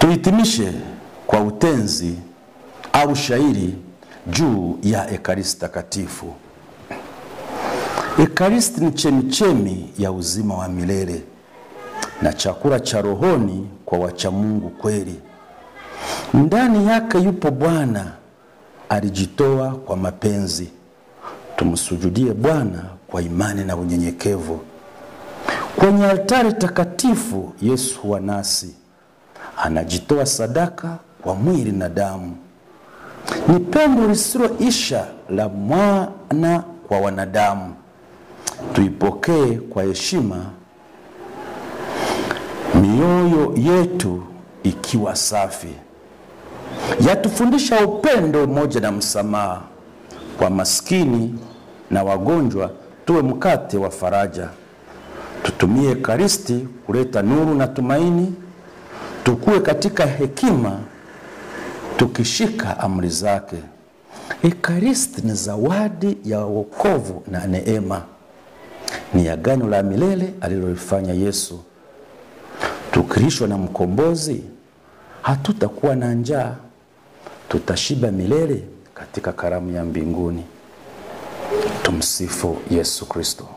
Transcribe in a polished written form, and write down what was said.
Tuhitimishe kwa utenzi au shairi juu ya Ekaristi Takatifu. Ekaristi ni chemichemi ya uzima wa milele na chakula cha rohoni kwa wacha Mungu kweli. Ndani yake yupo Bwana, alijitoa kwa mapenzi. Tumsujudie Bwana kwa imani na unyenyekevu. Kwenye altari takatifu Yesu huwa nasi, anajitoa sadaka kwa mwili na damu. Ni pendo lisiloisha la mwana kwa wanadamu. Tuipokee kwa heshima, mioyo yetu ikiwa safi. Yatufundisha upendo, umoja na msamaha. Kwa maskini na wagonjwa tuwe mkate wa faraja. Tutumie Ekaristi kuleta nuru na tumaini. Tukue katika hekima tukishika amri zake. Ekaristi ni zawadi ya wokovu na neema. Ni agano la milele alilolifanya Yesu. Tukilishwa na mkombozi, hatutakuwa na njaa. Tutashiba milele katika karamu ya mbinguni. Tumsifu Yesu Kristo.